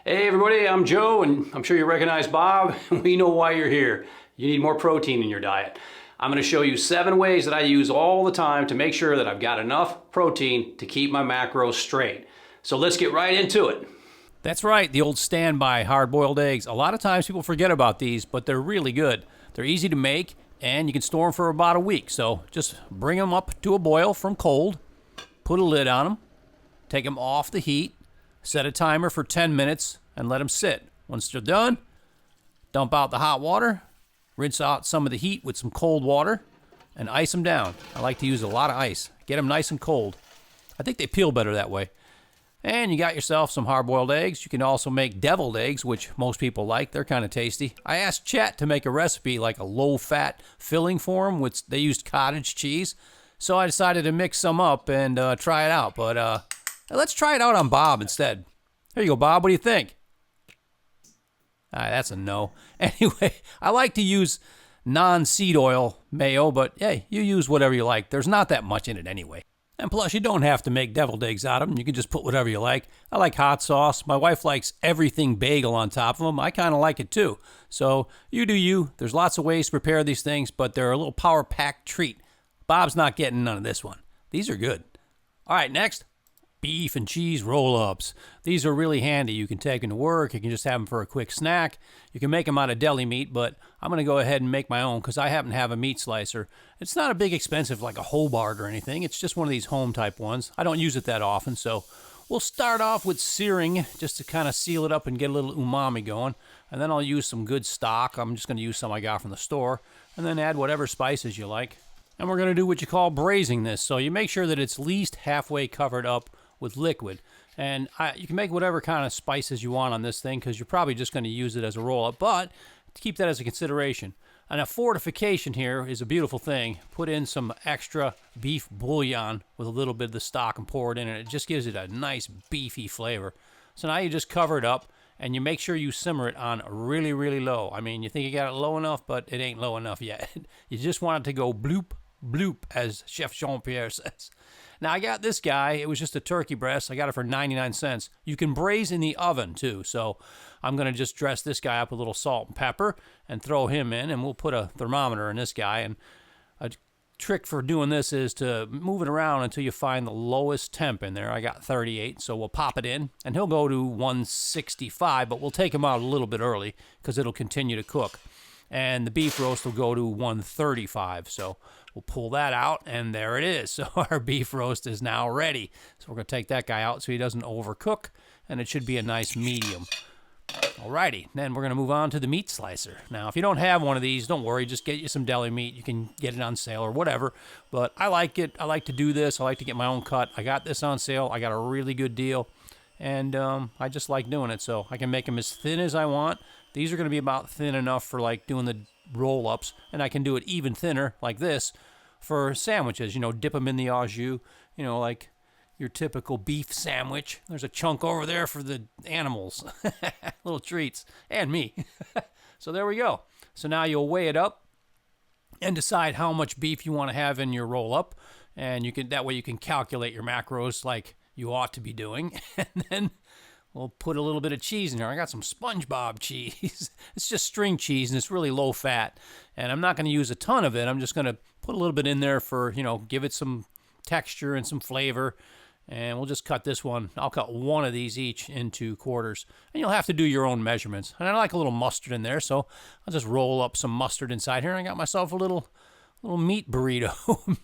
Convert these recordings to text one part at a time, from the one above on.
Hey everybody, I'm Joe, and I'm sure you recognize Bob. We know why you're here. You need more protein in your diet. I'm going to show you 7 ways that I use all the time to make sure that I've got enough protein to keep my macros straight. So let's get right into it. That's right, the old standby hard-boiled eggs. A lot of times people forget about these, but they're really good. They're easy to make, and you can store them for about a week. So just bring them up to a boil from cold, put a lid on them, take them off the heat, set a timer for 10 minutes, and let them sit. Once they're done, dump out the hot water, rinse out some of the heat with some cold water, and ice them down. I like to use a lot of ice. Get them nice and cold. I think they peel better that way. And you got yourself some hard-boiled eggs. You can also make deviled eggs, which most people like. They're kind of tasty. I asked Chet to make a recipe like a low-fat filling for them, which they used cottage cheese. So I decided to mix some up and try it out. But let's try it out on Bob instead. Here you go, Bob. What do you think? That's a no. Anyway, I like to use non-seed oil mayo, but hey, you use whatever you like. There's not that much in it anyway. And plus, you don't have to make deviled eggs out of them. You can just put whatever you like. I like hot sauce. My wife likes everything bagel on top of them. I kind of like it too. So you do you. There's lots of ways to prepare these things, but they're a little power-packed treat. Bob's not getting none of this one. These are good. All right, next. Beef and cheese roll-ups. These are really handy. You can take them to work. You can just have them for a quick snack. You can make them out of deli meat, but I'm going to go ahead and make my own because I happen to have a meat slicer. It's not a big expensive like a Hobart or anything. It's just one of these home type ones. I don't use it that often, so we'll start off with searing just to kind of seal it up and get a little umami going. And then I'll use some good stock. I'm just going to use some I got from the store. And then add whatever spices you like. And we're going to do what you call braising this. So you make sure that it's at least halfway covered up with liquid. And you can make whatever kind of spices you want on this thing because you're probably just going to use it as a roll-up, but to keep that as a consideration. And a fortification here is a beautiful thing. Put in some extra beef bouillon with a little bit of the stock and pour it in, and it just gives it a nice beefy flavor. So now you just cover it up, and you make sure you simmer it on really, really low. I mean, you think you got it low enough, but it ain't low enough yet. You just want it to go bloop, bloop, as Chef Jean-Pierre says. Now, I got this guy. It was just a turkey breast. I got it for 99 cents. You can braise in the oven, too. So I'm going to just dress this guy up with a little salt and pepper and throw him in, and we'll put a thermometer in this guy. And a trick for doing this is to move it around until you find the lowest temp in there. I got 38, so we'll pop it in, and he'll go to 165, but we'll take him out a little bit early because it'll continue to cook. And the beef roast will go to 135, so we'll pull that out, and there it is. So our beef roast is now ready. So we're going to take that guy out so he doesn't overcook, and it should be a nice medium. Alrighty, then we're going to move on to the meat slicer. Now, if you don't have one of these, don't worry. Just get you some deli meat. You can get it on sale or whatever. But I like it. I like to do this. I like to get my own cut. I got this on sale. I got a really good deal, and I just like doing it. So I can make them as thin as I want. These are going to be about thin enough for like doing the roll-ups, and I can do it even thinner like this for sandwiches. You know, dip them in the au jus, you know, like your typical beef sandwich. There's a chunk over there for the animals. Little treats. And me. So there we go. So now you'll weigh it up and decide how much beef you want to have in your roll-up, and you can that way you can calculate your macros like you ought to be doing. And then we'll put a little bit of cheese in there. I got some SpongeBob cheese. It's just string cheese, and it's really low fat. And I'm not going to use a ton of it. I'm just going to put a little bit in there for, you know, give it some texture and some flavor. And we'll just cut this one. I'll cut one of these each into quarters. And you'll have to do your own measurements. And I like a little mustard in there, so I'll just roll up some mustard inside here. And I got myself a little meat burrito.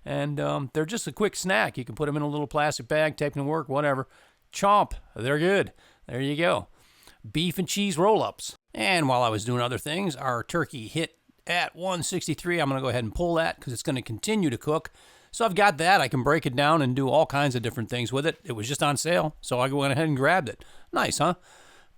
And they're just a quick snack. You can put them in a little plastic bag, take them to work, whatever. Chomp. They're good. There you go. Beef and cheese roll-ups. And while I was doing other things, our turkey hit at 163. I'm going to go ahead and pull that because it's going to continue to cook. So I've got that. I can break it down and do all kinds of different things with it. It was just on sale, so I went ahead and grabbed it. Nice, huh?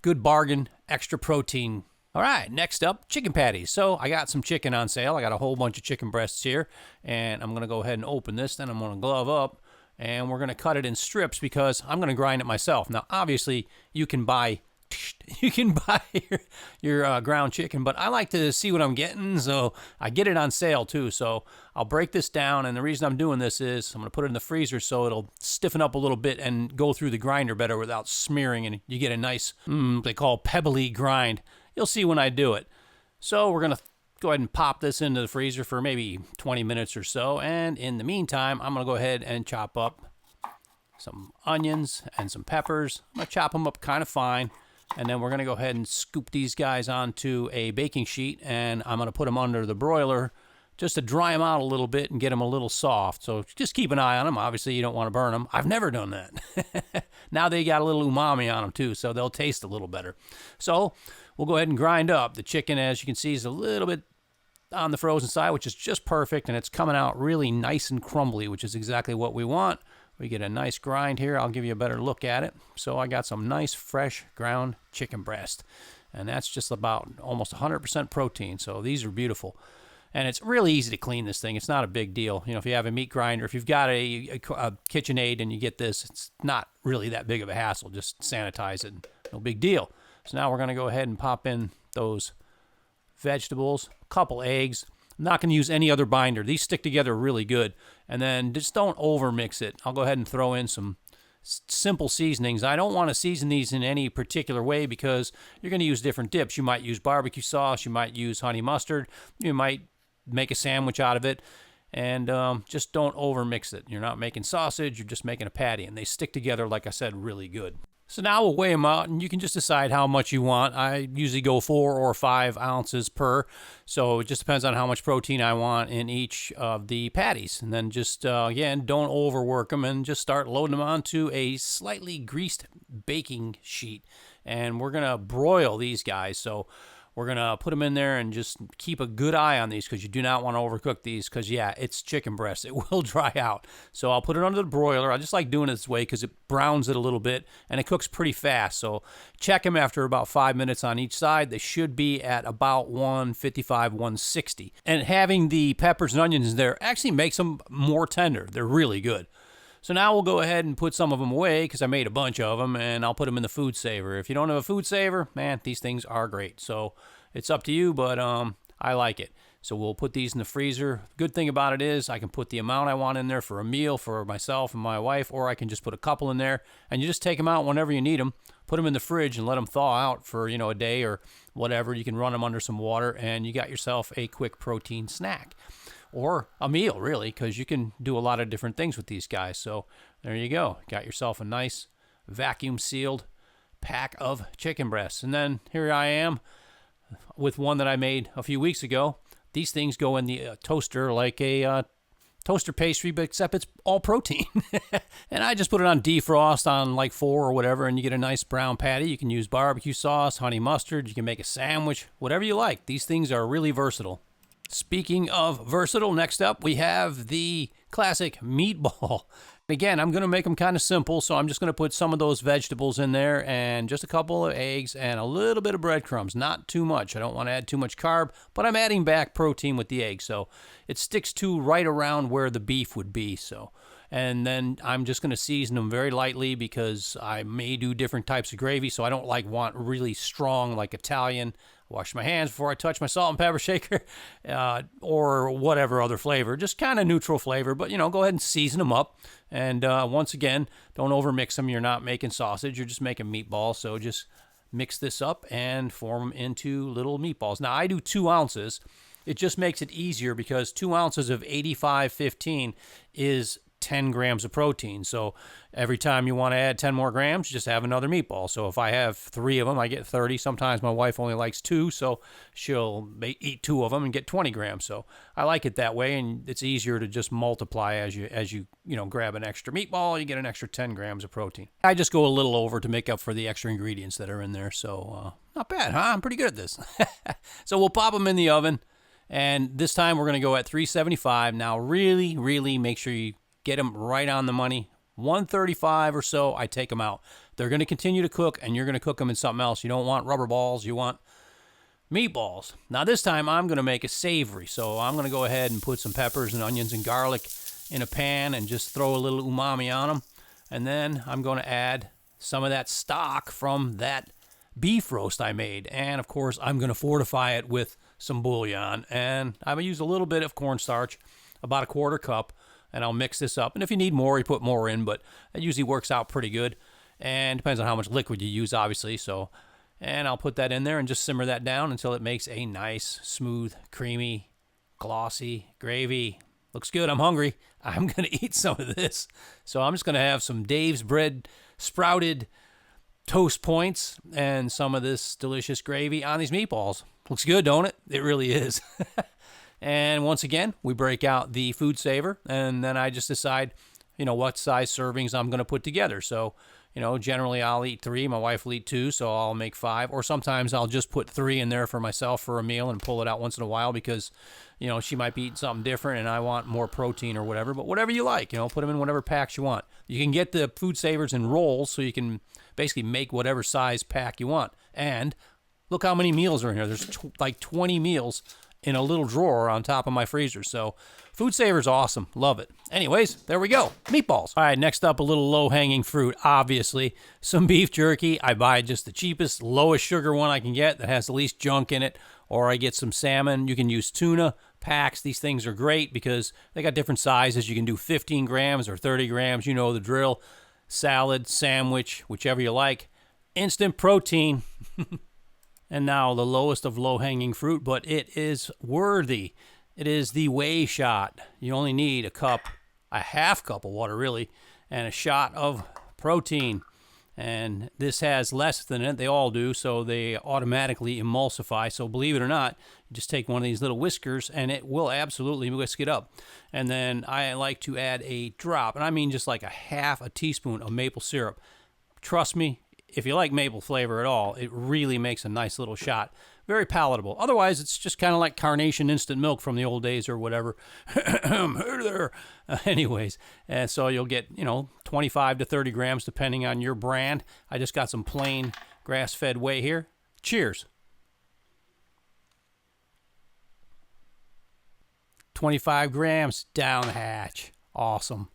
Good bargain. Extra protein. All right, next up, chicken patties. So I got some chicken on sale. I got a whole bunch of chicken breasts here, and I'm going to go ahead and open this. Then I'm going to glove up. And we're going to cut it in strips because I'm going to grind it myself. Now, obviously, you can buy you can buy your ground chicken, but I like to see what I'm getting, so I get it on sale too. So I'll break this down, and the reason I'm doing this is I'm going to put it in the freezer so it'll stiffen up a little bit and go through the grinder better without smearing, and you get a nice, they call pebbly grind. You'll see when I do it. So we're going to go ahead and pop this into the freezer for maybe 20 minutes or so, and in the meantime, I'm going to go ahead and chop up some onions and some peppers. I'm going to chop them up kind of fine. And then we're going to go ahead and scoop these guys onto a baking sheet, and I'm going to put them under the broiler just to dry them out a little bit and get them a little soft. So just keep an eye on them. Obviously, you don't want to burn them. I've never done that. Now they got a little umami on them too, so they'll taste a little better. So we'll go ahead and grind up. The chicken, as you can see, is a little bit on the frozen side, which is just perfect, and it's coming out really nice and crumbly, which is exactly what we want. We get a nice grind here. I'll give you a better look at it. So I got some nice fresh ground chicken breast, and that's just about almost 100% protein. So these are beautiful, and it's really easy to clean this thing. It's not a big deal. You know, if you have a meat grinder, if you've got a KitchenAid and you get this, it's not really that big of a hassle. Just sanitize it. No big deal. So now we're going to go ahead and pop in those vegetables, a couple eggs. I'm not going to use any other binder. These stick together really good. And then just don't over mix it. I'll go ahead and throw in some simple seasonings. I don't want to season these in any particular way because you're going to use different dips. You might use barbecue sauce. You might use honey mustard. You might make a sandwich out of it. And just don't over mix it. You're not making sausage. You're just making a patty. And they stick together, like I said, really good. So now we'll weigh them out, and you can just decide how much you want. I usually go 4 or 5 ounces per, so it just depends on how much protein I want in each of the patties. And then just, again, don't overwork them, and just start loading them onto a slightly greased baking sheet. And we're going to broil these guys, so we're going to put them in there and just keep a good eye on these because you do not want to overcook these because, yeah, it's chicken breast. It will dry out. So I'll put it under the broiler. I just like doing it this way because it browns it a little bit and it cooks pretty fast. So check them after about 5 minutes on each side. They should be at about 155, 160. And having the peppers and onions in there actually makes them more tender. They're really good. So now we'll go ahead and put some of them away because I made a bunch of them, and I'll put them in the food saver. If you don't have a food saver, man, these things are great. So it's up to you, but I like it. So we'll put these in the freezer. Good thing about it is I can put the amount I want in there for a meal for myself and my wife, or I can just put a couple in there, and you just take them out whenever you need them, put them in the fridge and let them thaw out for, you know, a day or whatever. You can run them under some water, and you got yourself a quick protein snack. Or a meal, really, because you can do a lot of different things with these guys. So there you go. Got yourself a nice vacuum-sealed pack of chicken breasts. And then here I am with one that I made a few weeks ago. These things go in the toaster like a toaster pastry, but except it's all protein. And I just put it on defrost on like 4 or whatever, and you get a nice brown patty. You can use barbecue sauce, honey mustard. You can make a sandwich, whatever you like. These things are really versatile. Speaking of versatile, next up we have the classic meatball. Again, I'm going to make them kind of simple, so I'm just going to put some of those vegetables in there and just a couple of eggs and a little bit of breadcrumbs. Not too much. I don't want to add too much carb, but I'm adding back protein with the egg, so it sticks to right around where the beef would be. So, and then I'm just going to season them very lightly because I may do different types of gravy, so I don't want really strong like Italian. Wash my hands before I touch my salt and pepper shaker or whatever other flavor. Just kind of neutral flavor, but, you know, go ahead and season them up. And once again, don't overmix them. You're not making sausage. You're just making meatballs. So just mix this up and form them into little meatballs. Now, I do 2 ounces. It just makes it easier because 2 ounces of 85/15 is 10 grams of protein. So every time you want to add 10 more grams, just have another meatball. So if I have 3 of them, I get 30. Sometimes my wife only likes 2, so she'll eat 2 of them and get 20 grams. So I like it that way, and it's easier to just multiply as you grab an extra meatball, you get an extra 10 grams of protein. I just go a little over to make up for the extra ingredients that are in there. So not bad, huh? I'm pretty good at this. So we'll pop them in the oven, and this time we're going to go at 375. Now really, really make sure you get them right on the money. 135 or so, I take them out. They're going to continue to cook, and you're going to cook them in something else. You don't want rubber balls. You want meatballs. Now, this time, I'm going to make a savory. So I'm going to go ahead and put some peppers and onions and garlic in a pan and just throw a little umami on them. And then I'm going to add some of that stock from that beef roast I made. And of course, I'm going to fortify it with some bouillon. And I'm going to use a little bit of cornstarch, about a 1/4 cup, and I'll mix this up. And if you need more, you put more in, but it usually works out pretty good. And depends on how much liquid you use, obviously. And I'll put that in there and just simmer that down until it makes a nice, smooth, creamy, glossy gravy. Looks good. I'm hungry. I'm going to eat some of this. So I'm just going to have some Dave's bread sprouted toast points and some of this delicious gravy on these meatballs. Looks good, don't it? It really is. And once again, we break out the food saver, and then I just decide, what size servings I'm going to put together. So, generally I'll eat 3. My wife will eat 2, so I'll make 5. Or sometimes I'll just put 3 in there for myself for a meal and pull it out once in a while because, she might be eating something different and I want more protein or whatever. But whatever you like, put them in whatever packs you want. You can get the food savers in rolls, so you can basically make whatever size pack you want. And look how many meals are in here. There's like 20 meals in a little drawer on top of my freezer. So food saver's awesome. Love it. Anyways, there we go. Meatballs. All right, next up, a little low-hanging fruit, obviously. Some beef jerky. I buy just the cheapest, lowest sugar one I can get that has the least junk in it. Or I get some salmon. You can use tuna packs. These things are great because they got different sizes. You can do 15 grams or 30 grams. You know the drill. Salad, sandwich, whichever you like. Instant protein. And now the lowest of low-hanging fruit, but it is worthy. It is the Whey shot. You only need a half cup of water really, and a shot of protein. And this has less than it. They all do, so they automatically emulsify. So believe it or not, you just take one of these little whiskers and it will absolutely whisk it up. And then I like to add a drop, and I mean just like a half a teaspoon of maple syrup. Trust me, if you like maple flavor at all, it really makes a nice little shot. Very palatable. Otherwise, it's just kind of like Carnation instant milk from the old days or whatever. Hey there. Anyways, and so you'll get, 25 to 30 grams depending on your brand. I just got some plain grass-fed Whey here. Cheers. 25 grams down the hatch. Awesome.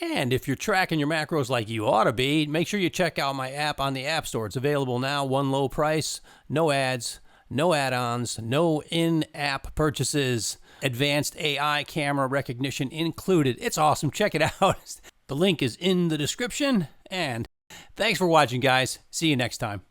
And if you're tracking your macros like you ought to be, make sure you check out my app on the App Store. It's available now, one low price, no ads, no add-ons, no in-app purchases, advanced AI camera recognition included. It's awesome. Check it out. The link is in the description. And thanks for watching, guys. See you next time.